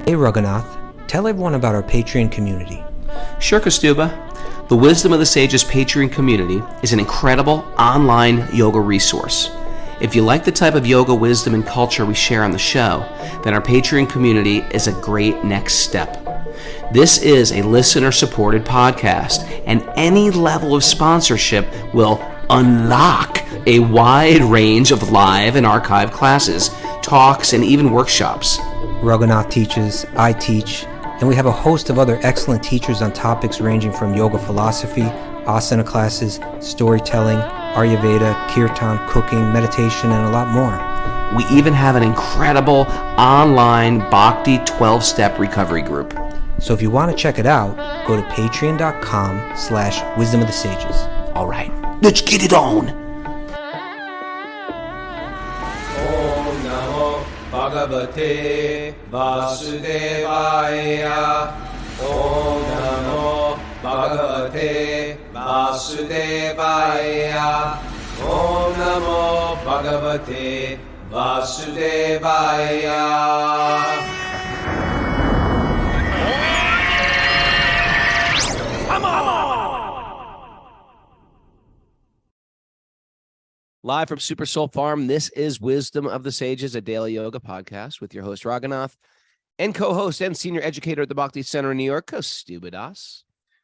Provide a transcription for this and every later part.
Hey Raghunath, tell everyone about our Patreon community. Sure, Kaustubha. The Wisdom of the Sages Patreon community is an incredible online yoga resource. If you like the type of yoga wisdom and culture we share on the show, then our Patreon community is a great next step. This is a listener-supported podcast, and any level of sponsorship will unlock a wide range of live and archived classes, talks, and even workshops. Raghunath teaches, I teach, and we have a host of other excellent teachers on topics ranging from yoga philosophy, asana classes, storytelling, Ayurveda, kirtan, cooking, meditation, and a lot more. We even have an incredible online Bhakti 12-step recovery group. So if you want to check it out, go to patreon.com/wisdom of the sages. All right, let's get it on. Om Namo Bhagavate Vasudevaya. Om Namo Bhagavate Vasudevaya. Om Namo Bhagavate Vasudevaya. Live from Super Soul Farm, this is Wisdom of the Sages, a daily yoga podcast with your host, Raghunath, and co-host and senior educator at the Bhakti Center in New York, Kaustubha.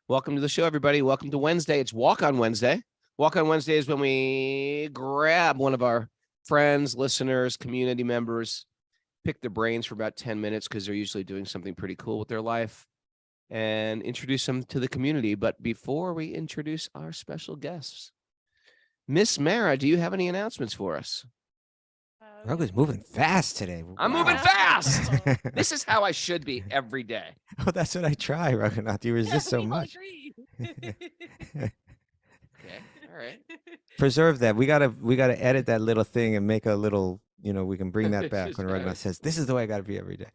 Welcome to the show, everybody. Welcome to Wednesday. It's Walk on Wednesday. Walk on Wednesday is when we grab one of our friends, listeners, community members, pick their brains for about 10 minutes because they're usually doing something pretty cool with their life, and introduce them to the community. But before we introduce our special guests, Miss Mara, do you have any announcements for us? Raghu's moving fast today. I'm moving fast. This is how I should be every day. Oh, that's what I try, Raghunath. You resist so much. Okay, all right. Preserve that. We gotta edit that little thing and make a little, we can bring that back when Raghunath says, this is the way I gotta be every day.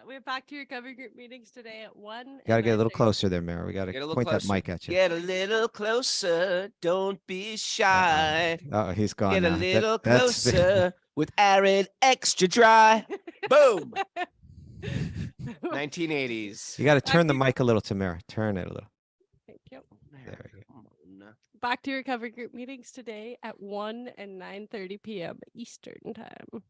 We have Back to Recovery group meetings today at 1. Gotta get a little closer there, Mara. We gotta point closer. that mic at you. Get a little closer. Don't be shy. Oh, he's gone. Get now. a little That's closer with Arid Extra Dry. Boom. 1980s. You got to turn the mic a little, Tamara. Turn it a little. Thank you. There we go. Back to Recovery group meetings today at 1 and 9:30 p.m. Eastern time.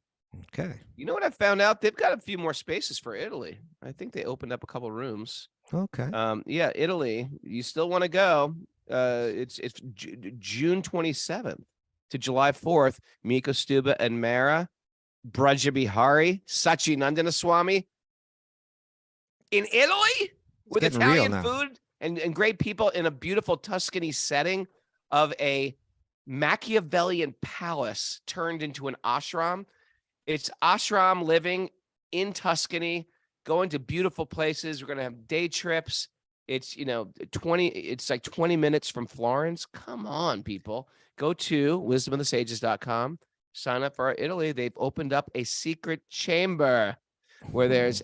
Okay. You know what I found out? They've got a few more spaces for Italy. I think they opened up a couple rooms. Okay. Yeah, Italy. You still want to go? It's June 27th to July 4th. Me, Kaustubha, and Mara, Braja Bihari, Sachinandana Swami in Italy with Italian food and great people in a beautiful Tuscany setting of a Machiavellian palace turned into an ashram. It's ashram living in Tuscany, going to beautiful places. We're going to have day trips. It's, it's like 20 minutes from Florence. Come on, people. Go to wisdomofthesages.com. Sign up for our Italy. They've opened up a secret chamber where there's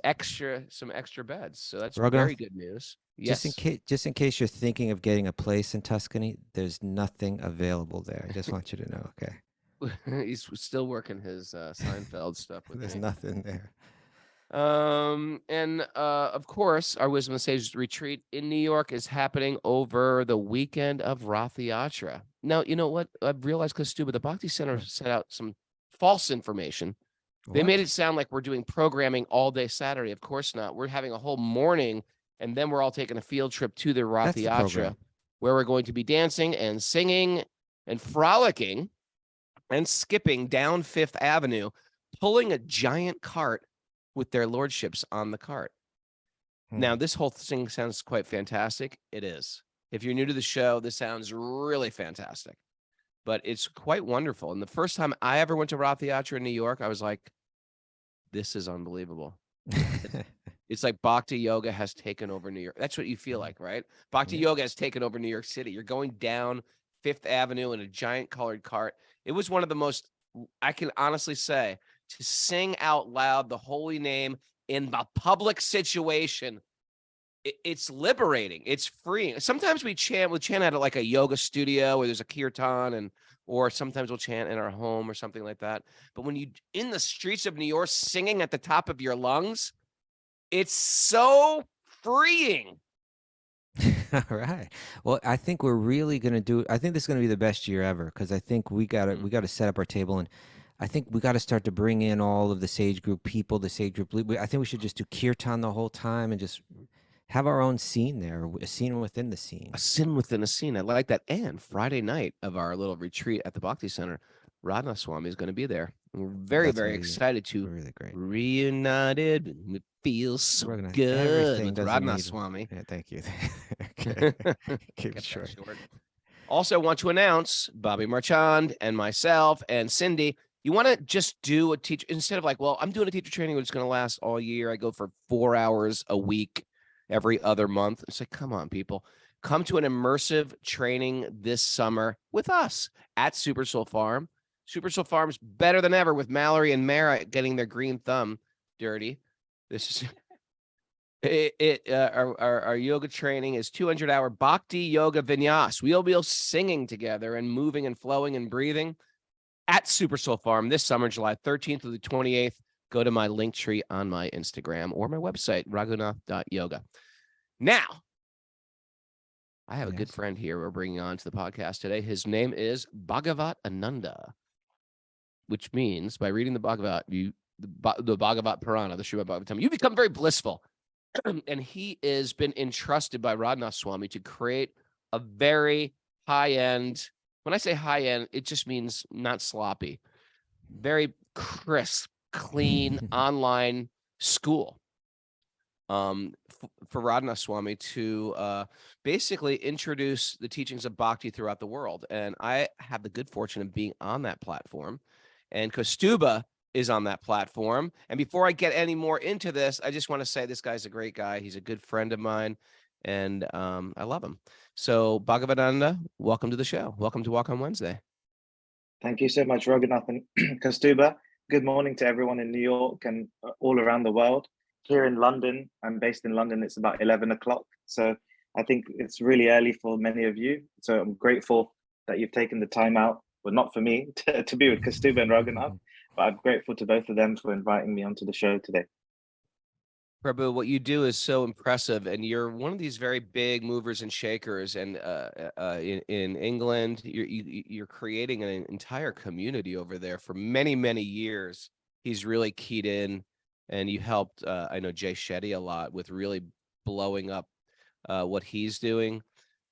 some extra beds. So that's very good news. Yes. Just in case you're thinking of getting a place in Tuscany, there's nothing available there. I just want you to know, okay? He's still working his Seinfeld stuff with There's me. nothing there. And of course, our Wisdom of the Sages retreat in New York is happening over the weekend of Rath Yatra. Now, you know what? I've realized, Kaustubha, the Bhakti Center sent out some false information. They made it sound like we're doing programming all day Saturday. Of course not. We're having a whole morning, and then we're all taking a field trip to the Rath Yatra, where we're going to be dancing and singing and frolicking and skipping down Fifth Avenue, pulling a giant cart with their lordships on the cart. Now, this whole thing sounds quite fantastic. It is. If you're new to the show, this sounds really fantastic, but it's quite wonderful. And the first time I ever went to Rath Yatra in New York, I was like, this is unbelievable. It's like Bhakti Yoga has taken over New York. That's what you feel like, right? Bhakti Yoga has taken over New York City. You're going down Fifth Avenue in a giant colored cart. It was one of the most, I can honestly say, to sing out loud the holy name in the public situation. It's liberating. It's freeing. Sometimes we chant at like a yoga studio where there's a kirtan, or sometimes we'll chant in our home or something like that. But when you in the streets of New York singing at the top of your lungs, It's so freeing. All right. Well, I think we're really going to do, I think this is going to be the best year ever, because I think we got to set up our table, and I think we got to start to bring in all of the Sage Group people, the Sage Group. I think we should just do kirtan the whole time and just have our own scene there, a scene within the scene. A sin within a scene. I like that. And Friday night of our little retreat at the Bhakti Center, Radha Swami is going to be there. And we're very, That's very gonna be excited to really great. reunited. It feels so We're gonna- good everything with doesn't Radha need- Swami. Yeah, thank you. Okay. Keep Kept it that short. short. Also want to announce Bobby Marchand and myself and Cindy. You want to just do a teacher instead of like, well, I'm doing a teacher training which is going to last all year. I go for 4 hours a week every other month. It's like, come on, people. Come to an immersive training this summer with us at Super Soul Farm. Super Soul Farm's better than ever with Mallory and Mara getting their green thumb dirty. This is our yoga training is 200-hour Bhakti Yoga Vinyas. We'll be singing together and moving and flowing and breathing at Super Soul Farm this summer, July 13th to the 28th. Go to my link tree on my Instagram or my website, raghunath.yoga. Now, I have a good friend here we're bringing on to the podcast today. His name is Bhagavat Ananda, which means by reading the Bhagavat, the Bhagavat Purana, the Srimad Bhagavatam, you become very blissful. And he has been entrusted by Radhanath Swami to create a very high-end, when I say high-end, it just means not sloppy, very crisp, clean online school for Radhanath Swami to basically introduce the teachings of bhakti throughout the world. And I have the good fortune of being on that platform, and Kaustubha is on that platform. And before I get any more into this, I just want to say this guy's a great guy. He's a good friend of mine, and I love him. So Bhagavat Ananda, welcome to the show. Welcome to Walk on Wednesday. Thank you so much, Raghunath and Kaustubha. Good morning to everyone in New York and all around the world. Here in London, I'm based in London, it's about 11 o'clock. So I think it's really early for many of you. So I'm grateful that you've taken the time out, well, not for me, to be with Kaustubha and Raghunath, but I'm grateful to both of them for inviting me onto the show today. Prabhu, what you do is so impressive, and you're one of these very big movers and shakers. And in England, you're creating an entire community over there for many, many years. He's really keyed in, and you helped. I know Jay Shetty a lot with really blowing up what he's doing.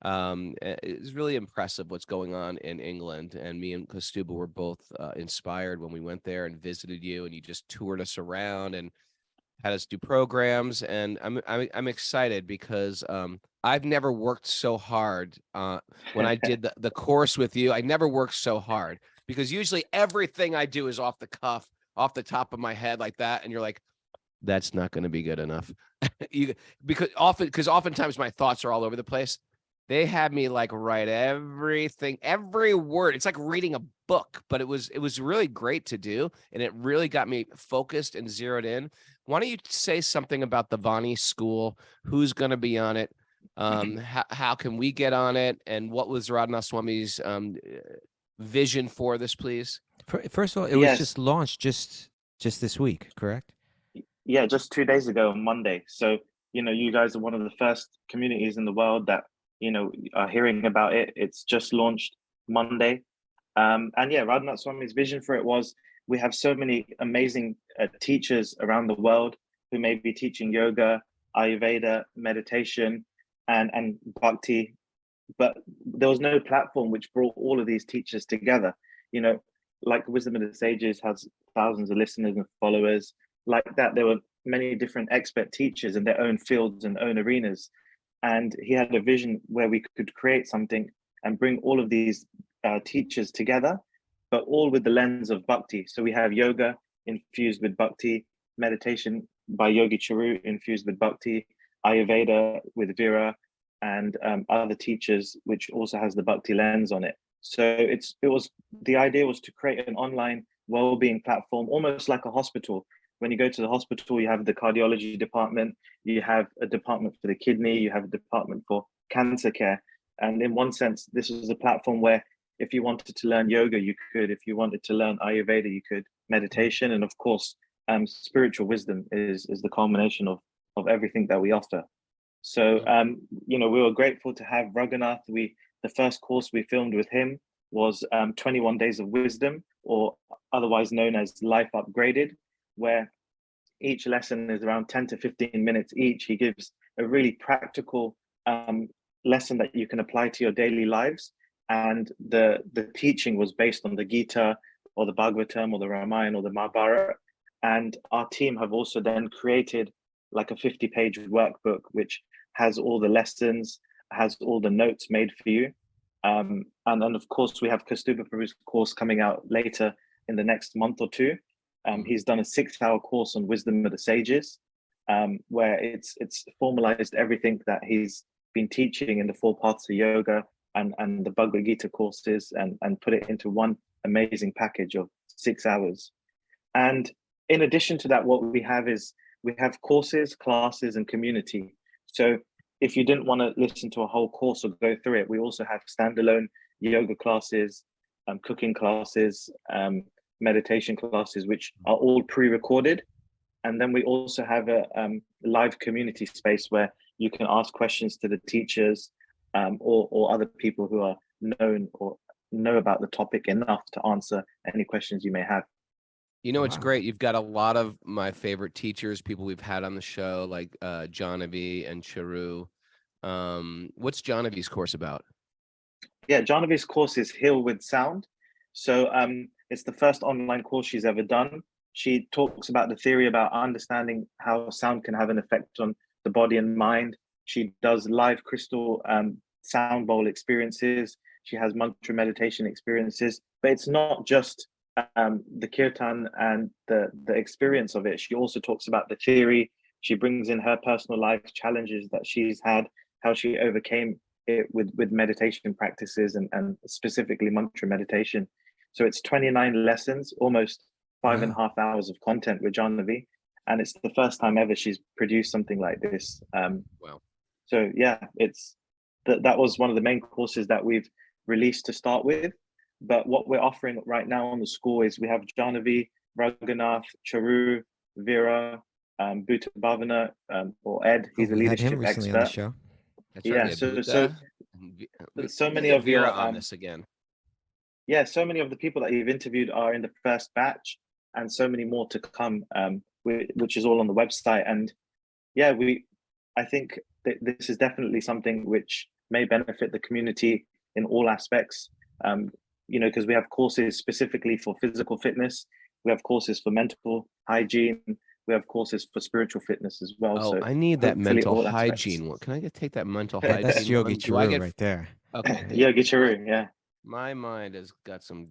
It's really impressive what's going on in England. And me and Kaustubha were both inspired when we went there and visited you, and you just toured us around and had us do programs. And I'm excited because I've never worked so hard when I did the course with you. I never worked so hard because usually everything I do is off the cuff, off the top of my head like that. And you're like, that's not going to be good enough. because oftentimes my thoughts are all over the place. They had me like write everything, every word. It's like reading a book, but it was really great to do. And it really got me focused and zeroed in. Why don't you say something about the Vani school? Who's going to be on it? How can we get on it? And what was Radhanath Swami's vision for this, please? First of all, it was just launched just this week, correct? Yeah, just 2 days ago on Monday. So, you guys are one of the first communities in the world that, are hearing about it. It's just launched Monday. And yeah, Radhanath Swami's vision for it was, we have so many amazing teachers around the world who may be teaching yoga, Ayurveda, meditation, and bhakti, but there was no platform which brought all of these teachers together. Like Wisdom of the Sages has thousands of listeners and followers. Like that, there were many different expert teachers in their own fields and own arenas. And he had a vision where we could create something and bring all of these teachers together, but all with the lens of bhakti. So we have yoga infused with bhakti, meditation by Yogi Charu infused with bhakti, Ayurveda with Vera, and other teachers, which also has the bhakti lens on it. So the idea was to create an online well-being platform, almost like a hospital. When you go to the hospital, you have the cardiology department, you have a department for the kidney, you have a department for cancer care. And in one sense, this was a platform where if you wanted to learn yoga, you could. If you wanted to learn Ayurveda, you could. Meditation, and of course, spiritual wisdom is the culmination of of everything that we offer. So, we were grateful to have Raghunath. The first course we filmed with him was 21 Days of Wisdom, or otherwise known as Life Upgraded, where each lesson is around 10 to 15 minutes each. He gives a really practical lesson that you can apply to your daily lives. And the teaching was based on the Gita or the Bhagavatam or the Ramayana or the Mahabharata. And our team have also then created like a 50-page workbook, which has all the lessons, has all the notes made for you. And then, of course, we have Kaustubha Prabhu's course coming out later in the next month or two. He's done a 6-hour course on Wisdom of the Sages, where it's formalized everything that he's been teaching in the 4 paths of yoga and the Bhagavad Gita courses, and put it into one amazing package of 6 hours. And in addition to that, what we have courses, classes, and community. So if you didn't want to listen to a whole course or go through it, we also have standalone yoga classes, cooking classes, meditation classes, which are all pre-recorded. And then we also have a live community space where you can ask questions to the teachers, or other people who are known or know about the topic enough to answer any questions you may have. It's great. You've got a lot of my favorite teachers, people we've had on the show, like Janavi and Charu. What's Janavi's course about? Yeah, Janavi's course is Heal with Sound. So it's the first online course she's ever done. She talks about the theory about understanding how sound can have an effect on the body and mind. She does live crystal sound bowl experiences. She has mantra meditation experiences, but it's not just the kirtan and the experience of it. She also talks about the theory. She brings in her personal life challenges that she's had, how she overcame it with meditation practices and specifically mantra meditation. So it's 29 lessons, almost 5.5 hours of content with Jahnavi, and it's the first time ever she's produced something like this. Wow. So yeah, that was one of the main courses that we've released to start with. But what we're offering right now on the school is we have Jahnavi, Raghunath, Charu, Vera, Bhuta Bhavana, or Ed. He's a leadership expert. On the show. That's right. Yeah, so many of Vera your on this again. Yeah, so many of the people that you've interviewed are in the first batch, and so many more to come, which is all on the website. And yeah, I think that this is definitely something which may benefit the community in all aspects. Because we have courses specifically for physical fitness, we have courses for mental hygiene, we have courses for spiritual fitness as well. Oh, so I need that mental hygiene. What Can I take that mental hygiene? That's Yogi Charu right there. Okay. Yogi Charu, yeah. My mind has got some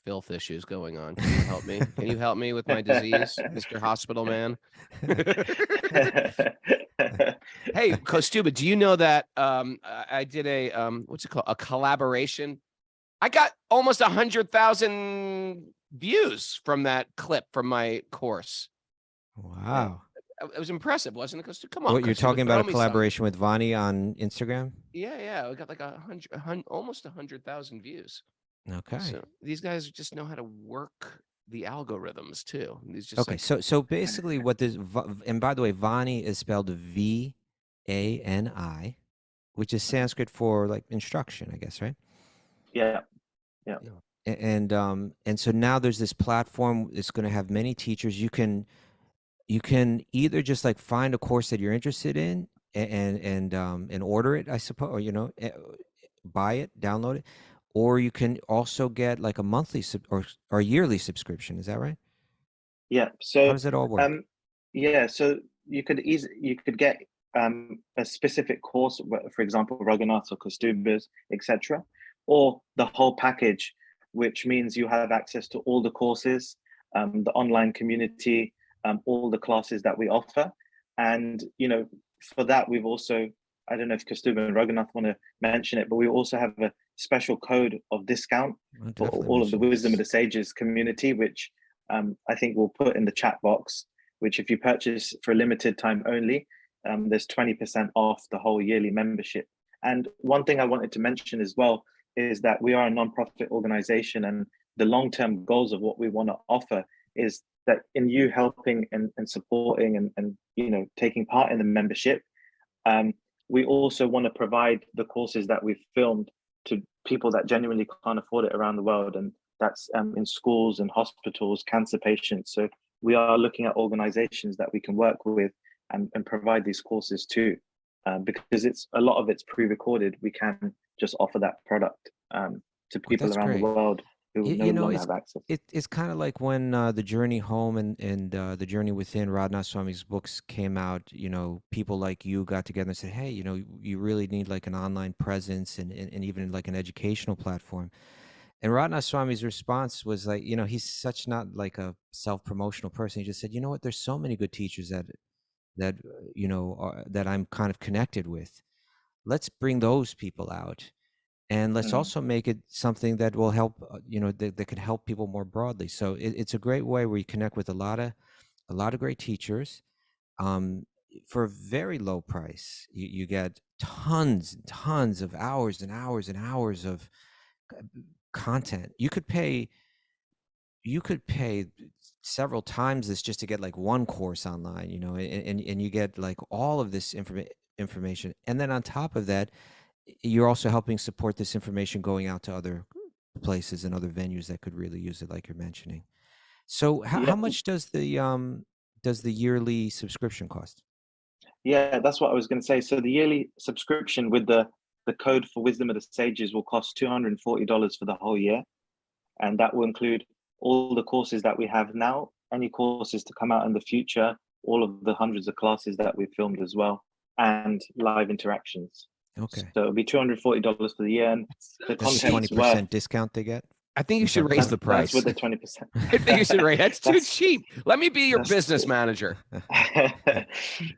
filth issues going on. Can you help me? Can you help me with my disease, Mr. Hospital Man? Hey, Kaustubha, do you know that I did a what's it called? A collaboration. I got almost 100,000 views from that clip from my course. Wow. It was impressive, wasn't it? Come on. What, you're talking about a collaboration with Vani on Instagram? Yeah. We got like almost 100,000 views. Okay. So these guys just know how to work the algorithms too. Okay. So basically what this, and by the way, Vani is spelled Vani, which is Sanskrit for like instruction, I guess, right? Yeah. And so now there's this platform that's going to have many teachers. You can either just like find a course that you're interested in and order it, I suppose, or buy it, download it, or you can also get like a monthly or yearly subscription. Is that right? Yeah. So how does it all work? So you could get a specific course, for example, Raghunath or Kaustubha's, etc., or the whole package, which means you have access to all the courses, the online community, all the classes that we offer. And, for that, we've also, I don't know if Kaustubha and Raghunath want to mention it, but we also have a special code of discount for all of the Wisdom of the Sages community, which I think we'll put in the chat box, which if you purchase for a limited time only, there's 20% off the whole yearly membership. And one thing I wanted to mention as well is that we are a non-profit organization, and the long-term goals of what we want to offer is that in you helping and supporting and taking part in the membership. We also want to provide the courses that we've filmed to people that genuinely can't afford it around the world, and that's in schools and hospitals, cancer patients. So we are looking at organizations that we can work with and provide these courses to, because a lot of it's pre-recorded. We can just offer that product to people that's around great. the world who no longer have access. It's kind of like when The Journey Home and The Journey Within, Radhanath Swami's books came out. People like you got together and said, hey, you really need like an online presence and even like an educational platform. And Radhanath Swami's response was like, he's such not like a self-promotional person. He just said, you know what, there's so many good teachers that I'm kind of connected with. Let's bring those people out. And let's also make it something that will help, that can help people more broadly. So it's a great way where you connect with a lot of great teachers for a very low price. You get tons and tons of hours and hours and hours of content. You could pay several times this just to get like one course online, and you get like all of this information. And then on top of that, you're also helping support this information going out to other places and other venues that could really use it, like you're mentioning. So how much does the yearly subscription cost? Yeah, that's what I was going to say. So the yearly subscription with the code for Wisdom of the Sages will cost $240 for the whole year. And that will include all the courses that we have now, any courses to come out in the future, all of the hundreds of classes that we've filmed as well, and live interactions. Okay. So it'll be $240 for the year, and the That's content's 20% discount they get. I think you should raise the price. That's with the 20%. I think you should raise. That's too cheap. Let me be your business manager.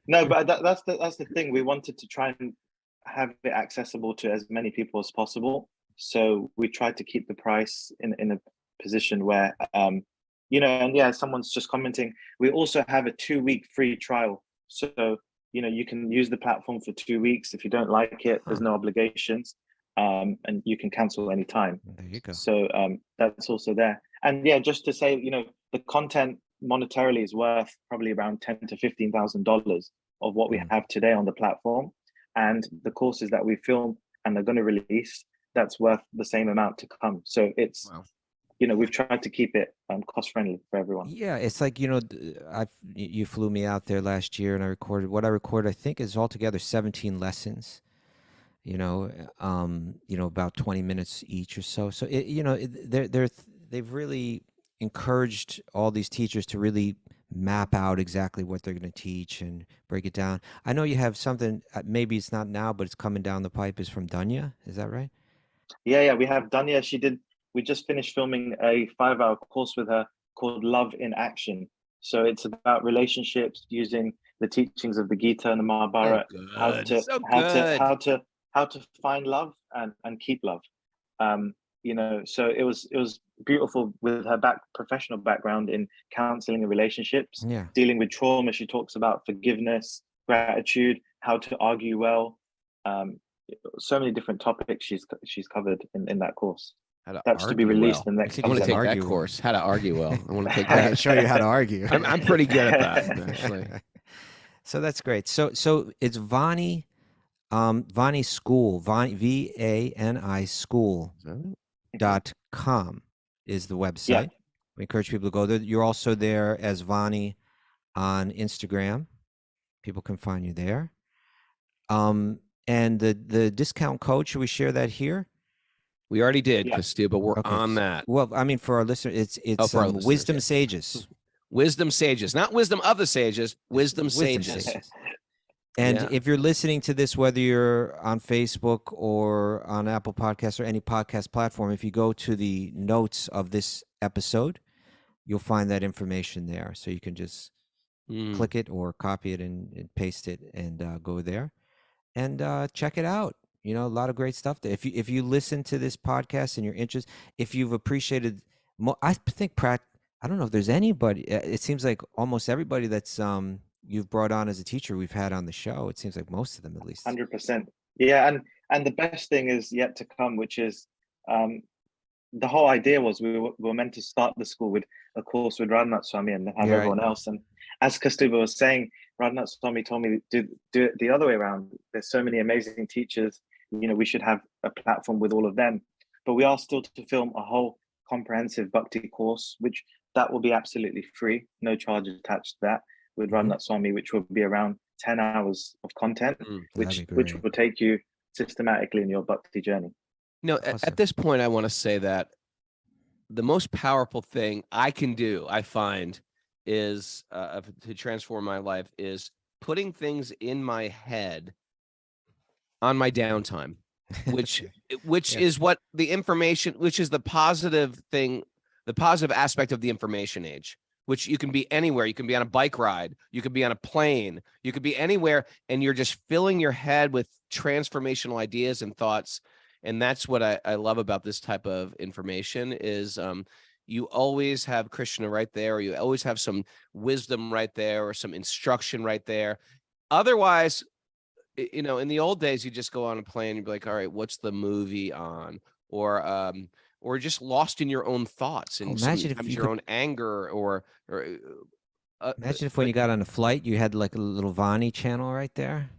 No, but that's the thing. We wanted to try and have it accessible to as many people as possible. So we tried to keep the price in a position where, and yeah, someone's just commenting. We also have a 2-week free trial. So, you can use the platform for 2 weeks. If you don't like it, there's no obligations. And you can cancel anytime. There you go. So that's also there. And yeah, just to say, the content monetarily is worth probably around $10,000 to $15,000 of what we have today on the platform. And the courses that we film and are going to release, that's worth the same amount to come. So it's, we've tried to keep it cost friendly for everyone. Yeah, it's like, you flew me out there last year and I recorded, I think is altogether 17 lessons. About 20 minutes each or so. So they've really encouraged all these teachers to really map out exactly what they're going to teach and break it down. I know you have something, maybe it's not now, but it's coming down the pipe, is from Dunya. Is that right? Yeah, we have Dunya. We just finished filming a 5-hour course with her called Love in Action. So it's about relationships using the teachings of the Gita and the Mahabharata, how to find love and keep love. So it was beautiful with her professional background in counseling and relationships, dealing with trauma. She talks about forgiveness, gratitude, how to argue well. So many different topics she's covered in that course. That's to be released in the next. I want to take that course. How to argue well. I want to take I that. can show you how to argue. I'm pretty good at that, actually. So that's great. So it's Vani. Vani School, VANI school.com is the website. Yeah. We encourage people to go there. You're also there as Vani on Instagram. People can find you there. And the discount code, should we share that here? We already did, Kaustubha. We're on that. Well, I mean, for our listeners, it's Wisdom Sages. Wisdom Sages, not Wisdom of the Sages, Wisdom Sages. And if you're listening to this, whether you're on Facebook or on Apple Podcasts or any podcast platform, if you go to the notes of this episode, you'll find that information there. So you can just click it or copy it and paste it and go there and check it out. A lot of great stuff there. If you listen to this podcast and you're interested, if you've appreciated, I think, I don't know if there's anybody, it seems like almost everybody that's you've brought on as a teacher we've had on the show. It seems like most of them, at least. 100%. Yeah, and the best thing is yet to come, which is the whole idea was we were meant to start the school with a course with Radhanath Swami and then have everyone else. And as Kaustubha was saying, Radhanath Swami told me to do it the other way around. There's so many amazing teachers, we should have a platform with all of them. But we are still to film a whole comprehensive bhakti course, which that will be absolutely free, no charge attached to that, with Radhanath Swami, which will be around 10 hours of content, which will take you systematically in your bhakti journey. At this point, I want to say that the most powerful thing I can do, I find, is to transform my life, is putting things in my head on my downtime, which is what the information, which is the positive thing, the positive aspect of the information age, which you can be anywhere. You can be on a bike ride, you could be on a plane, you could be anywhere, and you're just filling your head with transformational ideas and thoughts. And that's what I love about this type of information is you always have Krishna right there, or you always have some wisdom right there, or some instruction right there. Otherwise, in the old days, you just go on a plane and be like, all right, what's the movie on? Or just lost in your own thoughts and imagine if your own anger or imagine if when you got on a flight, you had like a little Vani channel right there.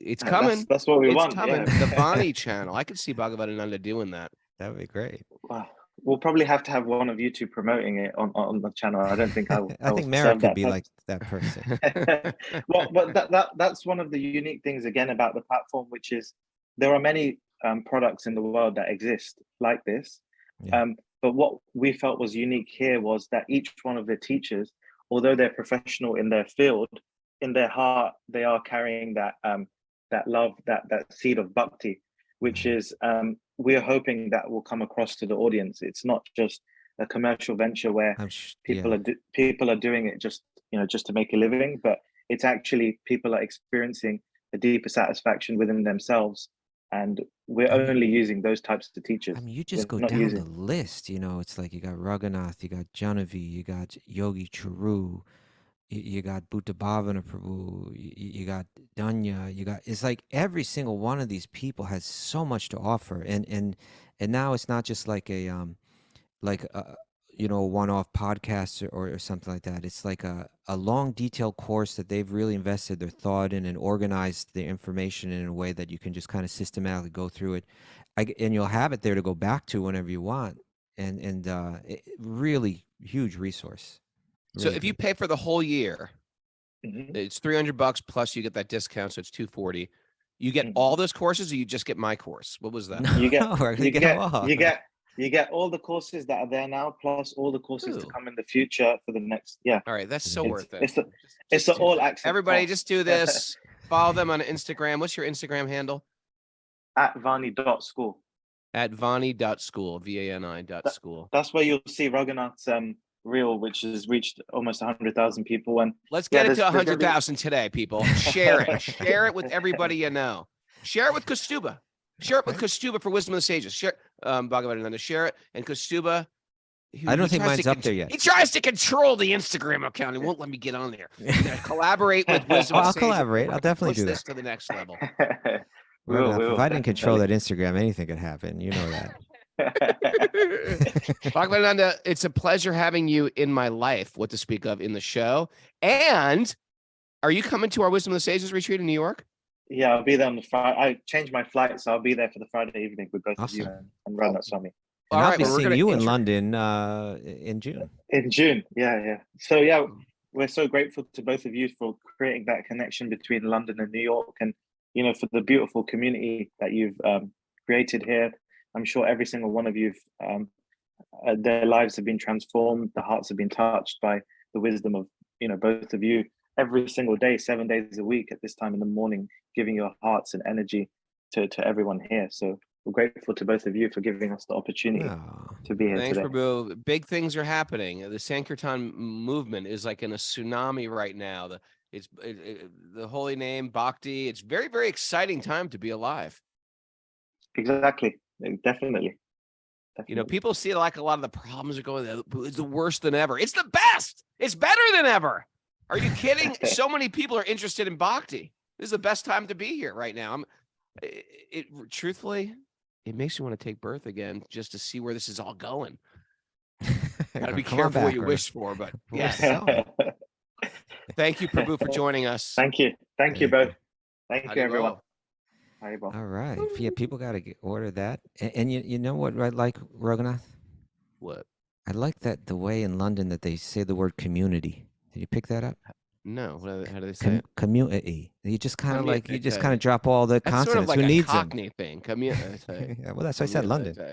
It's coming. That's what we it's want. Coming. Yeah. The Vani channel. I could see Bhagavat Ananda doing that. That would be great. Wow. We'll probably have to have one of you two promoting it on the channel. I don't think I think Merrick could be like that person. Well, but that's one of the unique things again about the platform, which is there are many products in the world that exist like this. Yeah. But what we felt was unique here was that each one of the teachers, although they're professional in their field, in their heart, they are carrying that love, that seed of bhakti, which is we're hoping that will come across to the audience. It's not just a commercial venture where people are doing it just to make a living, but it's actually people are experiencing a deeper satisfaction within themselves. And we're only using those types of teachers. I mean, you just go down the list, it's like you got Raghunath, you got Janavi, you got Yogi Charu, you got Bhuta Bhavana Prabhu, you got Danya, it's like every single one of these people has so much to offer. And now it's not just like a one-off podcast or something like that. It's like a long, detailed course that they've really invested their thought in and organized the information in a way that you can just kind of systematically go through it. And you'll have it there to go back to whenever you want. And really huge resource. Really so if you pay for the whole year, it's $300 plus you get that discount. So it's $240. You get all those courses, or you just get my course? What was that? No, you get you get all the courses that are there now, plus all the courses to come in the future for the next. Yeah. All right, that's so worth it. It's an all access. Everybody, just do this. Follow them on Instagram. What's your Instagram handle? @vani.school. @vani.school. VANI.school. That's where you'll see Raghunath's reel, which has reached almost 100,000 people. And let's get it to 100,000 today, people. Share it. Share it with everybody you know. Share it with Kaustubha. Share it with Kaustubha for Wisdom of the Sages. Share Bhagavat Ananda. Share it. And Kaustubha, I don't think mine's up there yet. He tries to control the Instagram account. He won't let me get on there. Collaborate with Wisdom of the Sages. I'll collaborate. I'll definitely do that. Push this to the next level. If I didn't control that Instagram, anything could happen. You know that. Bhagavat Ananda, it's a pleasure having you in my life, what to speak of in the show. And are you coming to our Wisdom of the Sages retreat in New York? Yeah, I'll be there on the Friday. I changed my flight, so I'll be there for the Friday evening with both of you and Radhanath Swami. And I'll be seeing you in London in June. In June, yeah. So yeah, we're so grateful to both of you for creating that connection between London and New York, and for the beautiful community that you've created here. I'm sure every single one of you, their lives have been transformed. The hearts have been touched by the wisdom of both of you. Every single day, 7 days a week at this time in the morning, giving your hearts and energy to everyone here. So we're grateful to both of you for giving us the opportunity to be here Thanks, today. Prabhu. Big things are happening. The Sankirtan movement is like in a tsunami right now. The holy name, Bhakti. It's very, very exciting time to be alive. Exactly. Definitely. People see like a lot of the problems are going, it's the worse than ever. It's the best. It's better than ever. Are you kidding? So many people are interested in Bhakti. This is the best time to be here right now. Truthfully, it makes you want to take birth again just to see where this is all going. Gotta be careful what you wish for, but yeah. Thank you, Prabhu, for joining us. Thank you Thank both. you. Thank you, everyone. Haribo. Haribo. All right. Yeah, people got to order that. And you know what I like, Raghunath? What? I like that the way in London that they say the word community. Did you pick that up? No. How do they say it? Community. You just kind of like, you just kind of Community. drop all the That's sort of consonants. like Who a needs them? Cockney thing. Community. Yeah, well, that's why I said London. All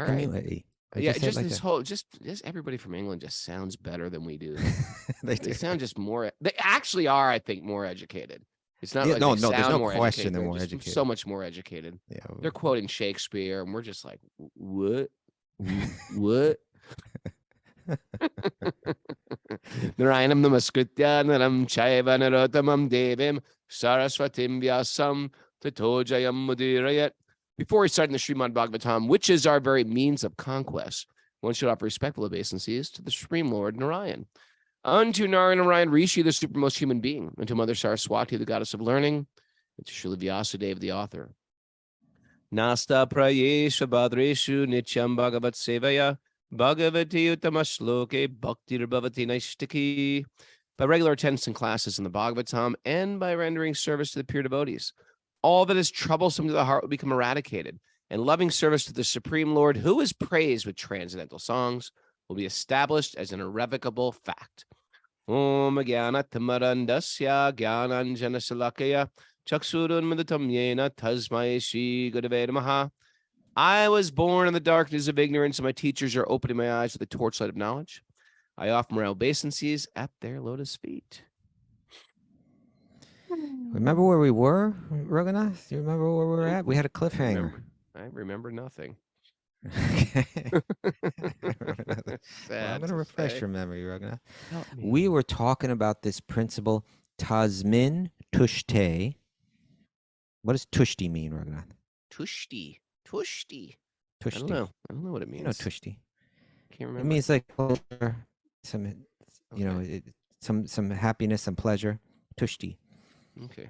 right. Community. They Yeah, say it just like this that. whole, just everybody from England just sounds better than we do. They They do. sound just more. They actually are, I think, more educated. It's not Yeah, like no, they no, there's sound no more question educated. they're They're more just educated. so much more educated. Yeah. They're quoting Shakespeare, and we're just like, what? What? Narayanam namaskritya naram chaiva narotamam devim saraswatim vyasam tatojayam mudirayat. Before we start in the Srimad Bhagavatam, which is our very means of conquest, one should offer respectful obeisances to the Supreme Lord Narayan. Unto Narayan Rishi, the supermost human being, unto Mother Saraswati, the goddess of learning, and to Srila Vyasadeva, the author. Nasta prayesha badreshu nityam bhagavat sevaya bhagavati utamashloke bhaktir bhavati naishtiki. By regular attendance in classes in the Bhagavatam and by rendering service to the pure devotees, all that is troublesome to the heart will become eradicated, and loving service to the Supreme Lord, who is praised with transcendental songs, will be established as an irrevocable fact. Om Jnanatamarandasya Jnananjana Salakaya Chaksurun Madatam Yena Tasmai Shri Gurave Namaha. I was born in the darkness of ignorance, and my teachers are opening my eyes with the torchlight of knowledge. I offer my obeisances at their lotus feet. Remember where we were, Raghunath? Do you remember where we were at? We had a cliffhanger. I remember nothing. Okay. Well, I'm going to refresh your memory, Raghunath. We were talking about this principle, Tasmin Tushte. What does Tushti mean, Raghunath? Tushti. I Tushti. don't know. I don't know what it means. You know Tushti. Can't remember. It means like some, you know, some happiness, some pleasure. Tushti. Okay.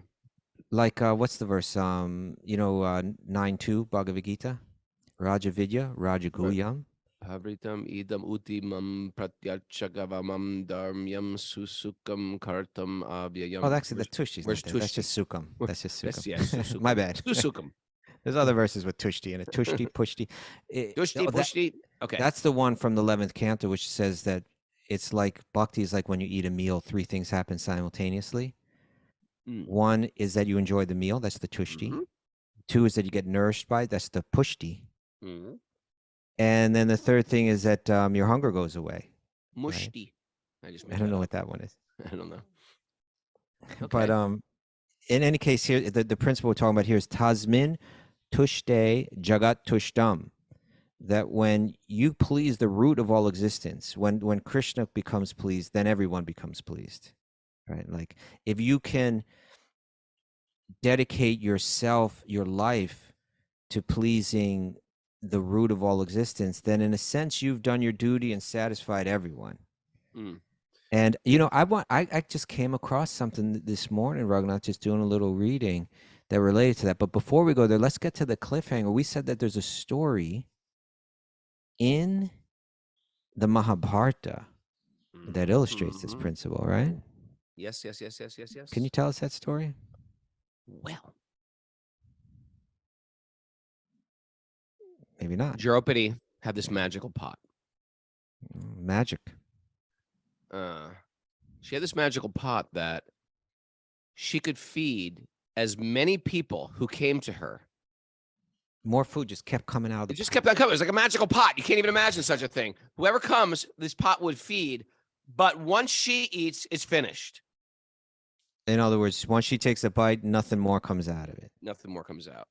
Like, what's the verse? 9:2 Bhagavad Gita. Raja Vidya, Raja Guyam. Havritam idam utimam pratyachagavamam dharmyam susukam kartam avyayam. Oh, that's Tushti. Where's That's just Tushti? Sukam. That's just Sukam. Yes, Susukam. My bad. Susukam. There's other verses with Tushti in it. Tushti, Pushti. Tushti, Pushti. Okay. That's the one from the 11th canto, which says that it's like bhakti is like when you eat a meal, three things happen simultaneously. One is that you enjoy the meal. That's the Tushti. Mhm. Two is that you get nourished by it. That's the Pushti. Mhm. And then the third thing is that your hunger goes away. Mushti. I don't know what that one is. I don't know. But in any case, here the principle we're talking about here is Tasmin Tushte Jagat Tushtam. That when you please the root of all existence, when Krishna becomes pleased, then everyone becomes pleased. Right? Like if you can dedicate yourself, your life to pleasing the root of all existence, then in a sense you've done your duty and satisfied everyone. And you know, I just came across something this morning, Raghunath, just doing a little reading that related to that. But before we go there, let's get to the cliffhanger. We said that there's a story in the Mahabharata that illustrates this principle, right? Yes. Can you tell us that story? Well, Maybe not. Draupadi had this magical pot. Magic. She had this magical pot that she could feed as many people who came to her. More food just kept coming out of the It just pot. kept on coming. It was like a magical pot. You can't even imagine such a thing. Whoever comes, this pot would feed. But once she eats, it's finished. In other words, once she takes a bite, nothing more comes out of it. Nothing more comes out.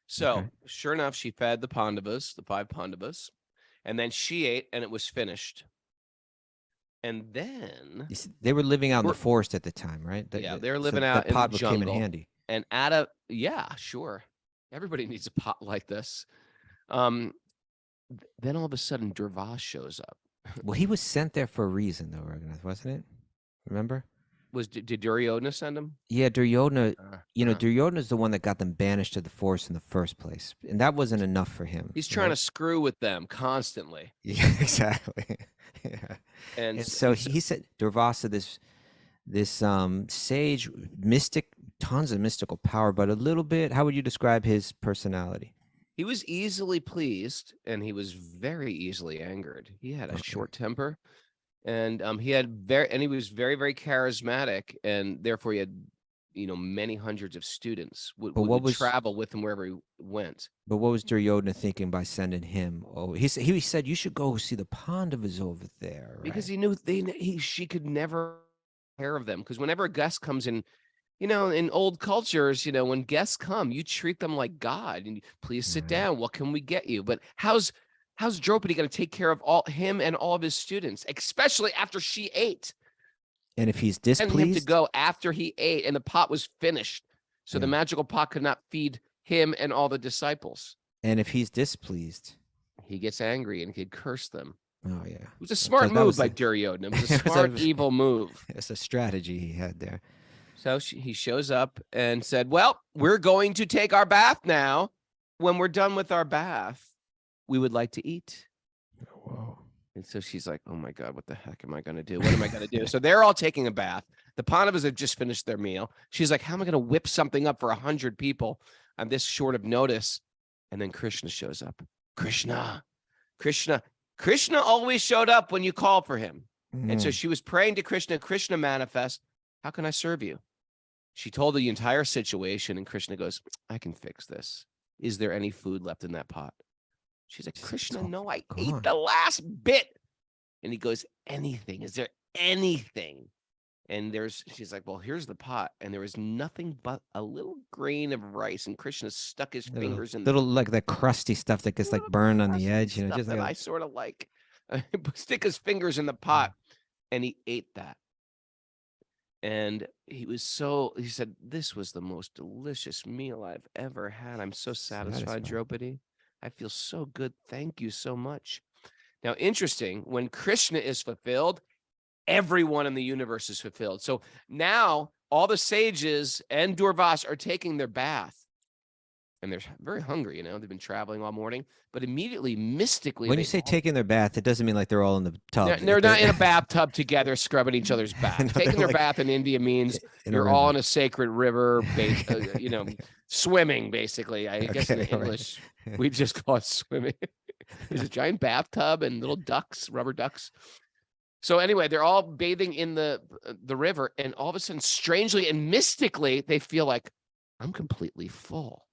So, Okay. Sure enough, she fed the Pandavas, the 5 Pandavas, and then she ate, and it was finished. And then You see, they were living out in the forest at the time, right? Yeah, they were living out the in the pot came in jungle. handy. And sure. Everybody needs a pot like this. Then all of a sudden, Durva shows up. Well, he was sent there for a reason, though, Raghunath, wasn't it? Remember? Did Duryodhana send him? Yeah, Duryodhana. Duryodhana is the one that got them banished to the forest in the first place, and that wasn't enough for him. He's trying to screw with them constantly. Yeah, exactly. Yeah. And And so he said, Durvasa, this sage, mystic, tons of mystical power, but a little bit. How would you describe his personality? he was easily pleased and he was very easily angered. He had a Okay. short temper, and he was very, very charismatic, and therefore he had, many hundreds of students But what would was travel with him wherever he went. but what was Duryodhana thinking by sending him? Oh, he said you should go see the Pandavas over there, Because right? he knew she could never take care of them. Because whenever a guest comes in, in old cultures, when guests come, you treat them like God, and please sit Right. down. What can we get you? But how's Draupadi going to take care of him and all of his students, especially after she ate? And if he's And him to displeased, go after he ate, and the pot was finished, so the Yeah. magical pot could not feed him and all the disciples. and if he's displeased, He gets angry and he'd curse them. oh yeah, It was a So smart that move was by the- Duryodhana. It was a It was smart, a- evil move. it's a strategy he had there. So he shows up and said, well, we're going to take our bath now. When we're done with our bath, we would like to eat. Whoa. And so she's like, oh my God, what the heck am I going to do? What am I going to do? So they're all taking a bath. The Pandavas have just finished their meal. She's like, how am I going to whip something up for 100 people on this short of notice? And then Krishna shows up. Krishna always showed up when you called for him. And so she was praying to Krishna. Krishna manifest. How can I serve you? She told the entire situation, and Krishna goes, I can fix this. Is there any food left in that pot? She's like, Krishna, no, I ate the last bit. And he goes, anything. Is there anything? And she's like, well, here's the pot. And there was nothing but a little grain of rice. And Krishna stuck his fingers in little like that crusty stuff that gets like burned on the edge, stuff just that like I sort of like. Stick his fingers in the pot, and he ate that. And he said, this was the most delicious meal I've ever had. I'm so satisfied, Draupadi. I feel so good. Thank you so much. Now, interesting, when Krishna is fulfilled, everyone in the universe is fulfilled. So now all the sages and Durvas are taking their bath. And they're very hungry, they've been traveling all morning, but immediately, mystically, when you say taking their bath, it doesn't mean like they're all in the tub. They're not in a bathtub together scrubbing each other's back. No, Taking their like bath in India means in a you're all river. in a sacred river, swimming, basically. I guess in Okay, all right. English, we just call it swimming. There's a giant bathtub and little ducks, rubber ducks. So anyway, they're all bathing in the river, and all of a sudden, strangely and mystically, they feel like, I'm completely full.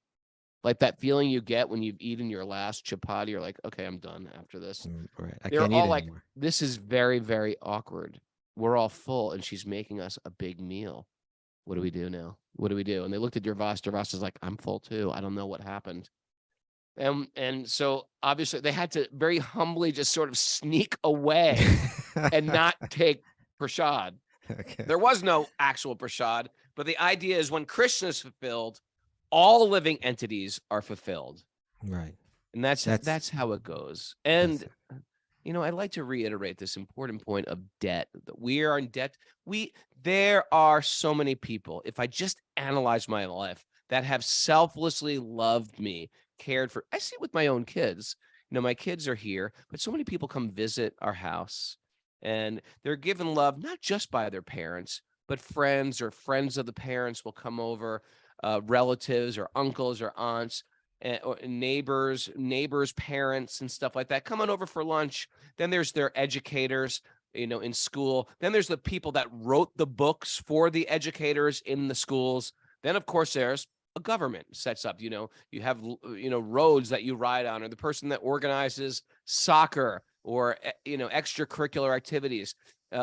Like that feeling you get when you've eaten your last chapati. You're like, okay, I'm done after this. Right. I They're can't all eat like, anymore. this is very, very awkward. We're all full, and she's making us a big meal. What do we do now? What do we do? And they looked at Durvas. Durvas is like, I'm full too. I don't know what happened. And so obviously they had to very humbly just sort of sneak away and not take prasad. Okay. There was no actual prasad, but the idea is when Krishna is fulfilled, all living entities are fulfilled. Right. And that's how it goes. And I'd like to reiterate this important point of debt. That we are in debt. There are so many people, if I just analyze my life, that have selflessly loved me, cared for. I see it with my own kids. My kids are here, but so many people come visit our house, and they're given love not just by their parents, but friends or friends of the parents will come over, relatives or uncles or aunts, or neighbors, parents and stuff like that coming over for lunch. Then there's their educators, in school. Then there's the people that wrote the books for the educators in the schools. Then, of course, there's a government sets up, you have, roads that you ride on, or the person that organizes soccer or, extracurricular activities,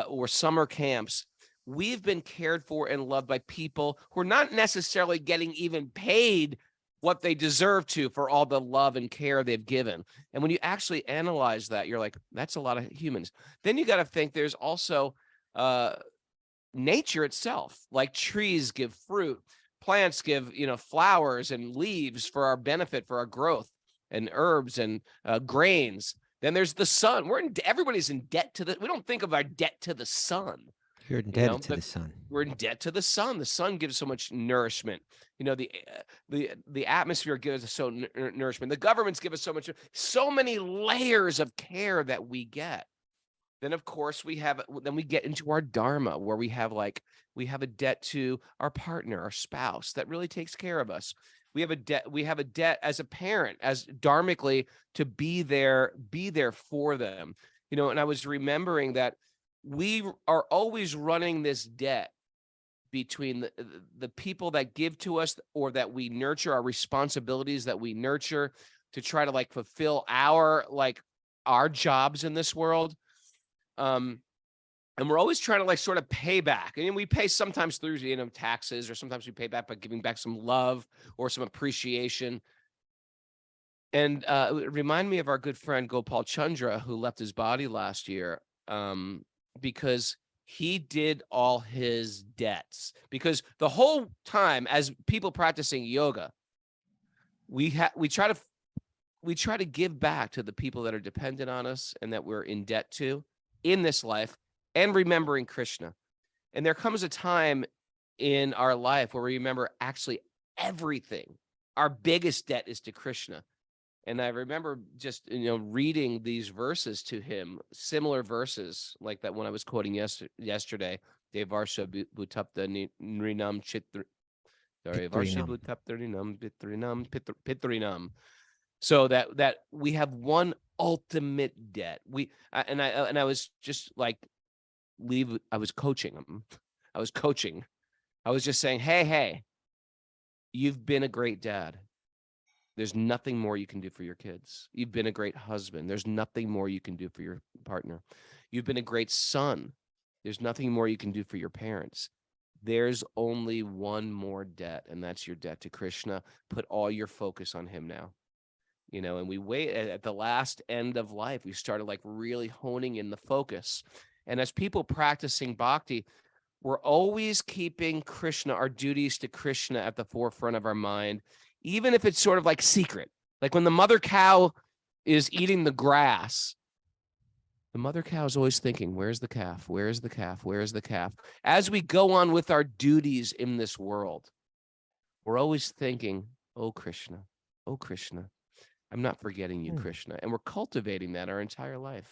or summer camps. We've been cared for and loved by people who are not necessarily getting even paid what they deserve to for all the love and care they've given. And when you actually analyze that, you're like, that's a lot of humans. Then you got to think there's also nature itself, like trees give fruit, plants give, flowers and leaves for our benefit, for our growth, and herbs and grains. Then there's the sun. Everybody's in debt to we don't think of our debt to the sun. You're indebted to the sun. We're in debt to the sun. The sun gives so much nourishment. The atmosphere gives us so nourishment. The governments give us so many layers of care that we get. Then of course we get into our dharma, where we have a debt to our partner, our spouse, that really takes care of us. We have a debt as a parent, as dharmically, to be there for them. And I was remembering that we are always running this debt between the people that give to us, or that we nurture, our responsibilities that we nurture to try to fulfill our jobs in this world. And we're always trying to sort of pay back. And we pay sometimes through, taxes, or sometimes we pay back by giving back some love or some appreciation. And it reminded me of our good friend Gopal Chandra, who left his body last year, because he did all his debts. Because the whole time, as people practicing yoga, we try to give back to the people that are dependent on us and that we're in debt to in this life, and remembering Krishna. And there comes a time in our life where we remember actually everything. Our biggest debt is to Krishna. And I remember just, reading these verses to him, similar verses like that one I was quoting yesterday. Devarsha bhutapta nrinam chitra. Sorry, Varsha bhutapta nrinam pitrinam. So that we have one ultimate debt. I was just I was coaching him. I was just saying, hey, you've been a great dad. There's nothing more you can do for your kids. You've been a great husband. There's nothing more you can do for your partner. You've been a great son. There's nothing more you can do for your parents. There's only one more debt, and that's your debt to Krishna. Put all your focus on him now. And we wait at the last end of life. We started really honing in the focus. And as people practicing bhakti, we're always keeping Krishna, our duties to Krishna, at the forefront of our mind, even if it's sort of secret. Like when the mother cow is eating the grass, the mother cow is always thinking, where's the calf? Where's the calf? Where's the calf? As we go on with our duties in this world, we're always thinking, oh, Krishna, I'm not forgetting you, Krishna. And we're cultivating that our entire life.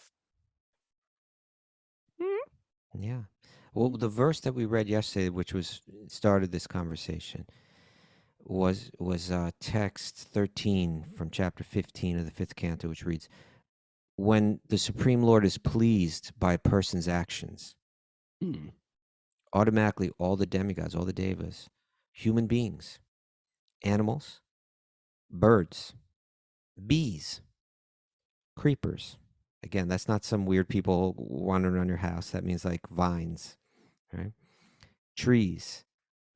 Yeah. Well, the verse that we read yesterday, which started this conversation, was text 13 from chapter 15 of the 5th canto, which reads, when the Supreme Lord is pleased by a person's actions, automatically all the demigods, all the devas, human beings, animals, birds, bees, creepers. Again, that's not some weird people wandering around your house. That means vines, right? Trees,